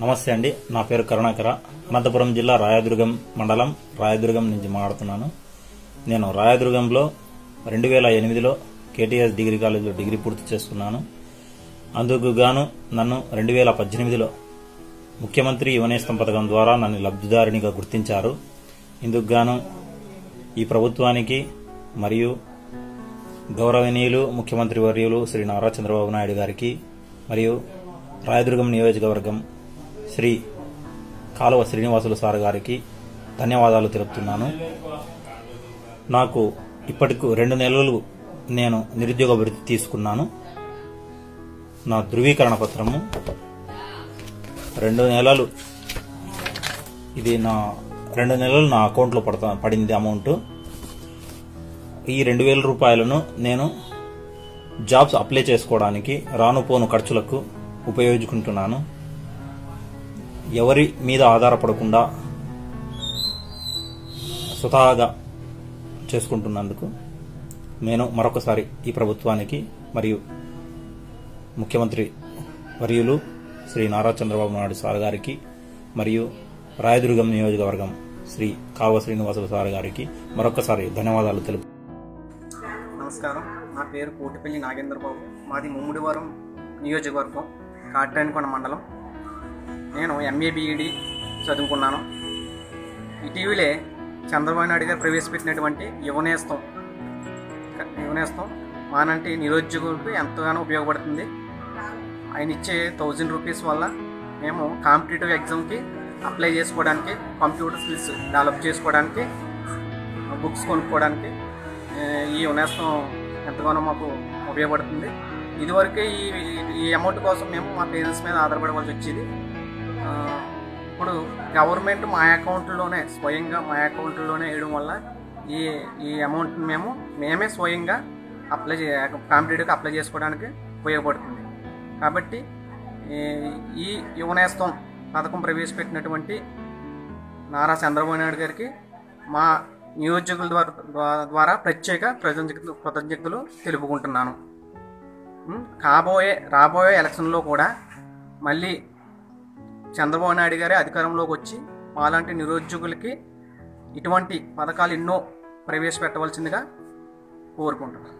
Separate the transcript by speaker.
Speaker 1: నమస్తే అండి. నా పేరు కరుణాకర. అనంతపురం జిల్లా రాయదుర్గం మండలం రాయదుర్గం నుంచి మాట్లాడుతున్నాను. నేను రాయదుర్గంలో 2008లో కేటీఎస్ డిగ్రీ కాలేజీలో డిగ్రీ పూర్తి చేసుకున్నాను. అందుకు గాను నన్ను 2018లో ముఖ్యమంత్రి యువనేస్తం పథకం ద్వారా నన్ను లబ్ధిదారునిగా గుర్తించారు. ఇందుకు గాను ఈ ప్రభుత్వానికి మరియు గౌరవనీయులు ముఖ్యమంత్రి వర్యులు శ్రీ నారా చంద్రబాబు నాయుడు గారికి మరియు రాయదుర్గం నియోజకవర్గం శ్రీ కాలువ శ్రీనివాసులు సార్ గారికి ధన్యవాదాలు తెలుపుతున్నాను. నాకు ఇప్పటికు 2 నెలలు నేను నిరుద్యోగ వృత్తి తీసుకున్నాను. నా ధృవీకరణ పత్రము 2 నెలలు ఇది నా 2 నెలలు నా అకౌంట్లో పడింది అమౌంట్. ఈ 2000 రూపాయలను నేను జాబ్స్ అప్లై చేసుకోవడానికి రాను పోను ఖర్చులకు ఉపయోగించుకుంటున్నాను. ఎవరి మీద ఆధారపడకుండా స్వతహాగా చేసుకుంటున్నందుకు నేను మరొకసారి ఈ ప్రభుత్వానికి మరియు ముఖ్యమంత్రి వర్యులు శ్రీ నారా చంద్రబాబు నాయుడు సార్ గారికి మరియు రాయదుర్గం నియోజకవర్గం శ్రీ కాలువ శ్రీనివాసులు సార్ గారికి మరొకసారి ధన్యవాదాలు తెలుపు.
Speaker 2: నమస్కారం. నా పేరు కోటిపల్లి నాగేంద్రబాబు. మాది ముమ్మిడివరం నియోజకవర్గం, కాట్రాయనకొండ మండలం. నేను ఎంఏ బీఈడి చదువుకున్నాను. ఇటీవలే చంద్రబాబు నాయుడు గారు ప్రవేశపెట్టినటువంటి యువనేస్తం మానంటి నిరుద్యోగులకు ఎంతగానో ఉపయోగపడుతుంది. ఆయన ఇచ్చే 1000 రూపీస్ వల్ల మేము కాంపిటేటివ్ ఎగ్జామ్కి అప్లై చేసుకోవడానికి, కంప్యూటర్ స్కిల్స్ డెవలప్ చేసుకోవడానికి, బుక్స్ కొనుక్కోవడానికి ఈ యువనేస్తం ఎంతగానో మాకు ఉపయోగపడుతుంది. ఇదివరకే ఈ అమౌంట్ కోసం మేము మా పేరెంట్స్ మీద ఆధారపడవలసి వచ్చేది. ఇప్పుడు గవర్నమెంట్ మా అకౌంట్లోనే స్వయంగా వేయడం వల్ల ఈ అమౌంట్ మేమే స్వయంగా కాంపిటేటివ్గా అప్లై చేసుకోవడానికి ఉపయోగపడుతుంది. కాబట్టి ఈ యువనేస్తం పథకం ప్రవేశపెట్టినటువంటి నారా చంద్రబాబు నాయుడు గారికి మా నియోజకుల ద్వారా ప్రత్యేక కృతజ్ఞతలు తెలుపుకుంటున్నాను. రాబోయే ఎలక్షన్లో కూడా మళ్ళీ చంద్రబాబు నాయుడు గారే అధికారంలోకి వచ్చి మాలాంటి నిరుద్యోగులకి ఇటువంటి పథకాలు ఎన్నో ప్రవేశపెట్టవలసిందిగా కోరుకుంటున్నాను.